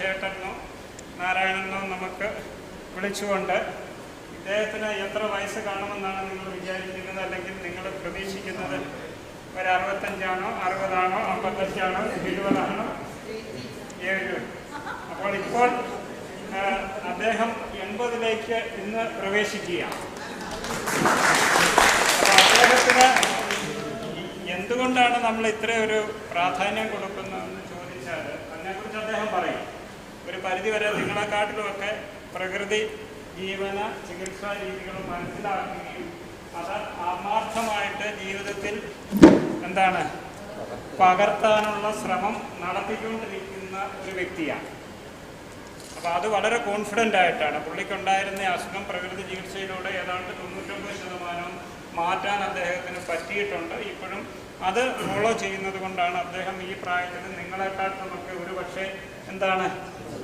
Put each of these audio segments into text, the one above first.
ചേട്ടനോ നാരായണനോ നമുക്ക് വിളിച്ചുകൊണ്ട് ഇദ്ദേഹത്തിന് എത്ര വയസ്സ് കാണുമെന്നാണ് നിങ്ങൾ വിചാരിക്കുന്നത്, അല്ലെങ്കിൽ നിങ്ങൾ പ്രതീക്ഷിക്കുന്നത്? ഒരു 65 ആണോ, 60 ആണോ, 55 ആണോ, 70 ആണോ, 7? അപ്പോൾ ഇപ്പോൾ അദ്ദേഹം 80ലേക്ക് ഇന്ന് പ്രവേശിക്കുകയാണ്. അപ്പോൾ അദ്ദേഹത്തിന് എന്തുകൊണ്ടാണ് നമ്മൾ ഇത്രയൊരു പ്രാധാന്യം കൊടുക്കുന്നതെന്ന് ചോദിച്ചാൽ അതിനെക്കുറിച്ച് അദ്ദേഹം പറയും. ഒരു പരിധിവരെ നിങ്ങളെക്കാട്ടിലുമൊക്കെ പ്രകൃതി ജീവന ചികിത്സാ രീതികളും മനസ്സിലാക്കുകയും അത് ആത്മാർത്ഥമായിട്ട് ജീവിതത്തിൽ പകർത്താനുള്ള ശ്രമം നടത്തിക്കൊണ്ടിരിക്കുന്ന ഒരു വ്യക്തിയാണ്. അപ്പോൾ അത് വളരെ കോൺഫിഡൻ്റ് ആയിട്ടാണ്. പുള്ളിക്കുണ്ടായിരുന്ന അസുഖം പ്രകൃതി ചികിത്സയിലൂടെ ഏതാണ്ട് 99% മാറ്റാൻ അദ്ദേഹത്തിന് പറ്റിയിട്ടുണ്ട്. ഇപ്പോഴും അത് ഫോളോ ചെയ്യുന്നത് കൊണ്ടാണ് അദ്ദേഹം ഈ പ്രായത്തിൽ നിങ്ങളെക്കാട്ടുമൊക്കെ ഒരു പക്ഷേ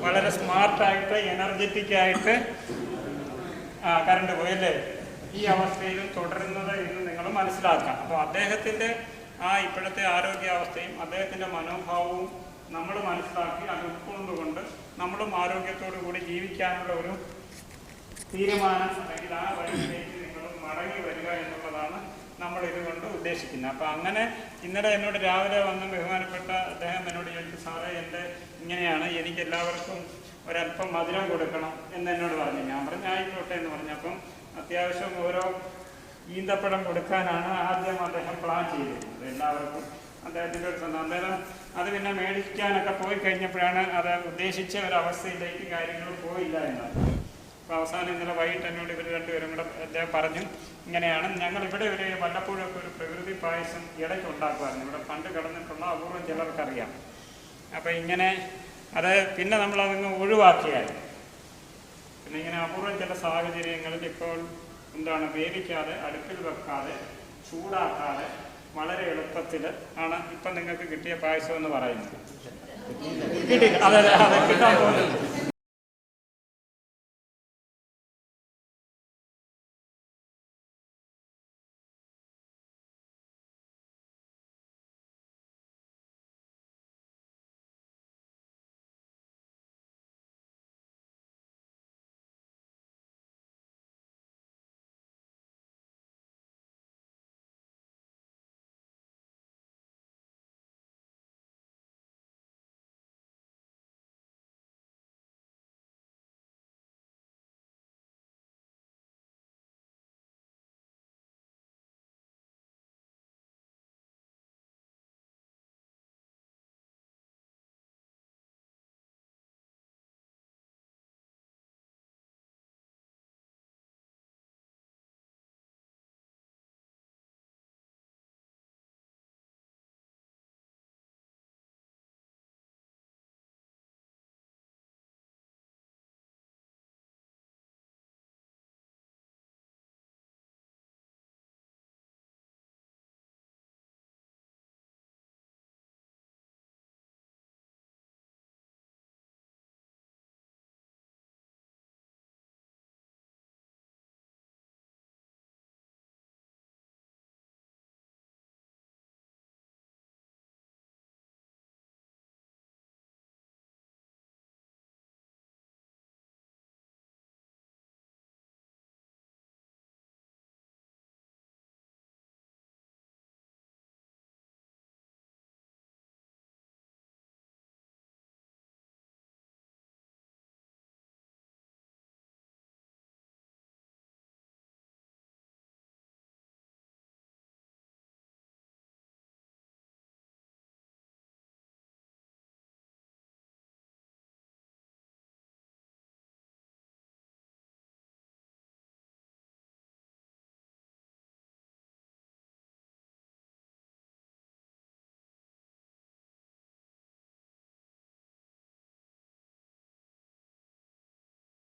വളരെ സ്മാർട്ടായിട്ട് എനർജറ്റിക്കായിട്ട് കറണ്ട് പോയല്ലേ ഈ അവസ്ഥയിലും തുടരുന്നത് എന്ന് നിങ്ങൾ മനസ്സിലാക്കാം. അപ്പോൾ അദ്ദേഹത്തിൻ്റെ ഇപ്പോഴത്തെ ആരോഗ്യാവസ്ഥയും അദ്ദേഹത്തിൻ്റെ മനോഭാവവും നമ്മൾ മനസ്സിലാക്കി അത് ഉൾക്കൊണ്ടുകൊണ്ട് നമ്മളും ആരോഗ്യത്തോടു കൂടി ജീവിക്കാനുള്ള ഒരു തീരുമാനം അല്ലെങ്കിൽ ആ വഴിയിലേക്ക് നിങ്ങളും മടങ്ങി വരിക എന്നുള്ളതാണ് നമ്മൾ ഇതുകൊണ്ട് ഉദ്ദേശിക്കുന്നത്. അപ്പോൾ അങ്ങനെ ഇന്നലെ എന്നോട് രാവിലെ വന്ന് ബഹുമാനപ്പെട്ട അദ്ദേഹം എന്നോട് ചോദിച്ചു, സാറേ എൻ്റെ ഇങ്ങനെയാണ്, എനിക്ക് എല്ലാവർക്കും ഒരല്പം മധുരം കൊടുക്കണം എന്നോട് പറഞ്ഞു. ഞാൻ പറഞ്ഞു ആയിക്കോട്ടെ എന്ന് പറഞ്ഞു. അപ്പം അത്യാവശ്യം ഓരോ ഈന്തപ്പഴം കൊടുക്കാനാണ് ആദ്യം അദ്ദേഹം പ്ലാൻ ചെയ്തിരുന്നത് എല്ലാവർക്കും. അദ്ദേഹത്തിൻ്റെ ഒരു അന്നേരം അത് പിന്നെ മേടിക്കാനൊക്കെ പോയി കഴിഞ്ഞപ്പോഴാണ് അത് ഉദ്ദേശിച്ച ഒരവസ്ഥയിലേക്ക് കാര്യങ്ങൾ പോയില്ല എന്നാണ്. അപ്പോൾ അവസാനം ഇന്നലെ വൈകിട്ട് എന്നോട് ഇവർ രണ്ടുപേരും കൂടെ അദ്ദേഹം പറഞ്ഞു, ഇങ്ങനെയാണ് ഞങ്ങളിവിടെ ഒരു വല്ലപ്പോഴൊക്കെ ഒരു പ്രകൃതി പായസം ഇടയ്ക്ക് ഉണ്ടാക്കുമായിരുന്നു. ഇവിടെ പണ്ട് കിടന്നിട്ടുള്ള അപൂർവം ചിലർക്കറിയാം. അപ്പോൾ ഇങ്ങനെ അത് പിന്നെ നമ്മളതങ്ങ് ഒഴിവാക്കിയായിരുന്നു. പിന്നെ ഇങ്ങനെ അപൂർവം ചില സാഹചര്യങ്ങളിൽ ഇപ്പോൾ വേവിക്കാതെ അടുപ്പിൽ വെക്കാതെ ചൂടാക്കാതെ വളരെ എളുപ്പത്തിൽ ആണ് ഇപ്പം നിങ്ങൾക്ക് കിട്ടിയ പായസം എന്ന് പറയുന്നത്. കിട്ടിയില്ല, അതെ കിട്ടാൻ പോകുന്നത്.